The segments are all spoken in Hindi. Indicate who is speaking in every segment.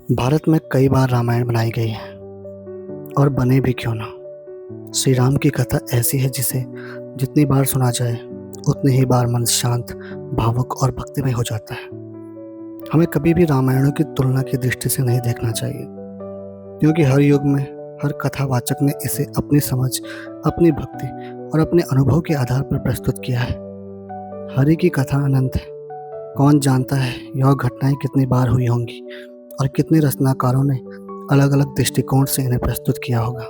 Speaker 1: भारत में कई बार रामायण बनाई गई है और बने भी क्यों ना। श्री राम की कथा ऐसी है जिसे जितनी बार सुना जाए उतनी ही बार मन शांत, भावुक और भक्तिमय हो जाता है। हमें कभी भी रामायणों की तुलना की दृष्टि से नहीं देखना चाहिए, क्योंकि हर युग में हर कथावाचक ने इसे अपनी समझ, अपनी भक्ति और अपने अनुभव के आधार पर प्रस्तुत किया है। हरि की कथा अनंत है। कौन जानता है यह घटनाएं कितनी बार हुई होंगी और कितने रचनाकारों ने अलग अलग दृष्टिकोण से इन्हें प्रस्तुत किया होगा।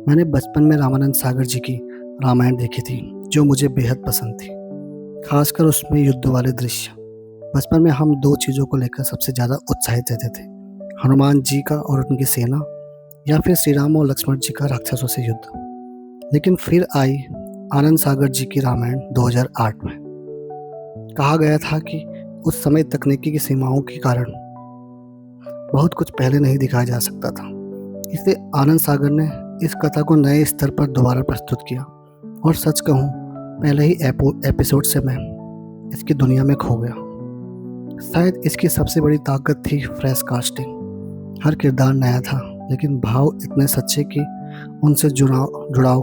Speaker 1: मैंने बचपन में रामानंद सागर जी की रामायण देखी थी, जो मुझे बेहद पसंद थी, खासकर उसमें युद्ध वाले दृश्य। बचपन में हम दो चीज़ों को लेकर सबसे ज़्यादा उत्साहित रहते थे, हनुमान जी का और उनकी सेना, या फिर श्री राम और लक्ष्मण जी का राक्षसों से युद्ध। लेकिन फिर आई आनंद सागर जी की रामायण 2008 में। कहा गया था कि उस समय तकनीकी की सीमाओं के कारण बहुत कुछ पहले नहीं दिखाया जा सकता था, इसलिए आनंद सागर ने इस कथा को नए स्तर पर दोबारा प्रस्तुत किया। और सच कहूँ, पहले ही एपिसोड से मैं इसकी दुनिया में खो गया। शायद इसकी सबसे बड़ी ताकत थी फ्रेश कास्टिंग। हर किरदार नया था, लेकिन भाव इतने सच्चे कि उनसे जुड़ाव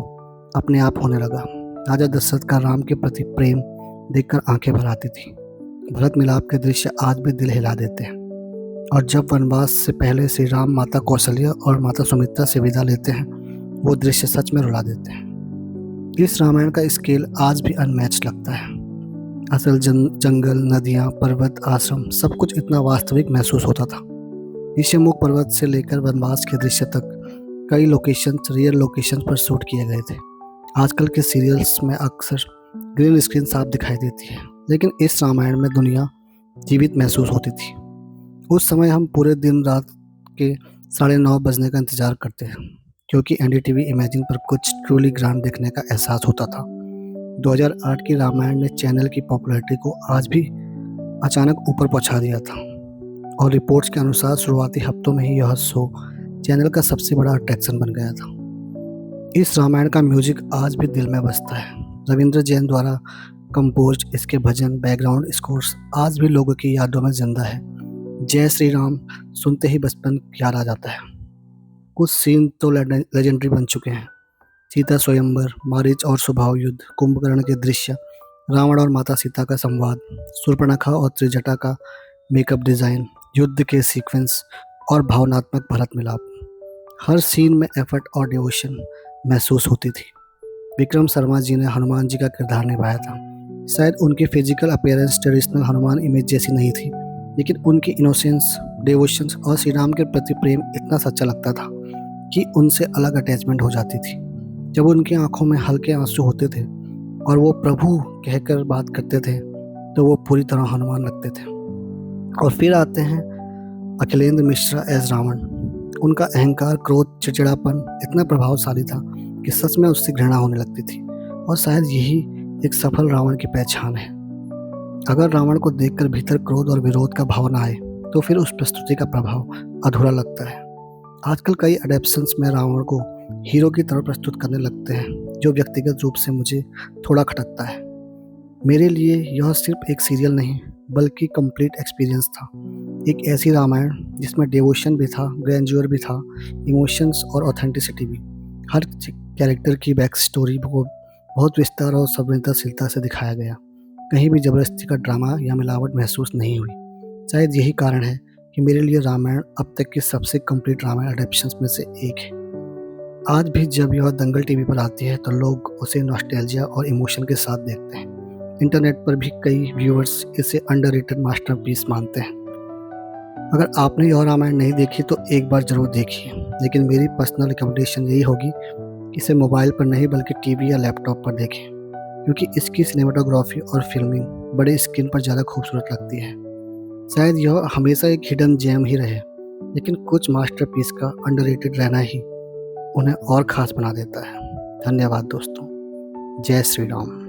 Speaker 1: अपने आप होने लगा। राजा दशरथ का राम के प्रति प्रेम देखकर आंखें भर आती थी। भरत मिलाप के दृश्य आज भी दिल हिला देते हैं। और जब वनवास से पहले श्री राम माता कौशल्या और माता सुमित्रा से विदा लेते हैं, वो दृश्य सच में रुला देते हैं। इस रामायण का स्केल आज भी अनमैच लगता है। असल जंगल, नदियाँ, पर्वत, आश्रम, सब कुछ इतना वास्तविक महसूस होता था। ऋषिमुख पर्वत से लेकर वनवास के दृश्य तक कई लोकेशंस रियल लोकेशन पर शूट किए गए थे। आजकल के सीरियल्स में अक्सर ग्रीन स्क्रीन साफ दिखाई देती है, लेकिन इस रामायण में दुनिया जीवित महसूस होती थी। उस समय हम पूरे दिन रात के 9:30 बजने का इंतजार करते हैं, क्योंकि एनडीटीवी इमेजिन पर कुछ ट्रूली ग्रांड देखने का एहसास होता था। 2008 की रामायण ने चैनल की पॉपुलैरिटी को आज भी अचानक ऊपर पहुंचा दिया था, और रिपोर्ट्स के अनुसार शुरुआती हफ्तों में ही यह शो चैनल का सबसे बड़ा अट्रैक्शन बन गया था। इस रामायण का म्यूजिक आज भी दिल में बजता है। रविंद्र जैन द्वारा कंपोज्ड इसके भजन, बैकग्राउंड स्कोर्स आज भी लोगों की यादों में जिंदा है। जय श्री राम सुनते ही बचपन याद आ जाता है। कुछ सीन तो लेजेंडरी बन चुके हैं। सीता स्वयंवर, मारीच और स्वभाव युद्ध, कुंभकर्ण के दृश्य, रावण और माता सीता का संवाद, शूर्पणखा और त्रिजटा का मेकअप डिज़ाइन, युद्ध के सीक्वेंस और भावनात्मक भरत मिलाप। हर सीन में एफर्ट और डिवोशन महसूस होती थी। विक्रम शर्मा जी ने हनुमान जी का किरदार निभाया था। शायद उनकी physical appearance traditional Hanuman image जैसी नहीं थी, लेकिन उनकी इनोसेंस, डिवोशंस और श्री राम के प्रति प्रेम इतना सच्चा लगता था कि उनसे अलग अटैचमेंट हो जाती थी। जब उनकी आंखों में हल्के आंसू होते थे और वो प्रभु कहकर बात करते थे, तो वो पूरी तरह हनुमान लगते थे। और फिर आते हैं अखिलेंद्र मिश्रा एज रावण। उनका अहंकार, क्रोध, चिड़चिड़ापन इतना प्रभावशाली था कि सच में उससे घृणा होने लगती थी। और शायद यही एक सफल रावण की पहचान है। अगर रावण को देखकर भीतर क्रोध और विरोध का भाव ना आए, तो फिर उस प्रस्तुति का प्रभाव अधूरा लगता है। आजकल कई अडेप्शंस में रावण को हीरो की तरह प्रस्तुत करने लगते हैं, जो व्यक्तिगत रूप से मुझे थोड़ा खटकता है। मेरे लिए यह सिर्फ एक सीरियल नहीं, बल्कि कंप्लीट एक्सपीरियंस था। एक ऐसी रामायण जिसमें डिवोशन भी था, ग्रैंड्योर भी था, इमोशंस और ऑथेंटिसिटी भी। हर कैरेक्टर की बैक स्टोरी को बहुत विस्तार और संवेदनशीलता से दिखाया गया। कहीं भी जबरदस्ती का ड्रामा या मिलावट महसूस नहीं हुई। शायद यही कारण है कि मेरे लिए रामायण अब तक की सबसे कंप्लीट रामायण अडेप्शंस में से एक है। आज भी जब यह दंगल टीवी पर आती है, तो लोग उसे नॉस्टैल्जिया और इमोशन के साथ देखते हैं। इंटरनेट पर भी कई व्यूअर्स इसे अंडररेटेड मास्टरपीस मानते हैं। अगर आपने यह रामायण नहीं देखी तो एक बार जरूर देखिए, लेकिन मेरी पर्सनल रिकमेंडेशन यही होगी कि इसे मोबाइल पर नहीं बल्कि टीवी या लैपटॉप पर देखें, क्योंकि इसकी सिनेमाटोग्राफी और फिल्मिंग बड़े स्क्रीन पर ज़्यादा खूबसूरत लगती है। शायद यह हमेशा एक हिडन जेम ही रहे, लेकिन कुछ मास्टरपीस का अंडररेटेड रहना ही उन्हें और ख़ास बना देता है। धन्यवाद दोस्तों। जय श्री राम।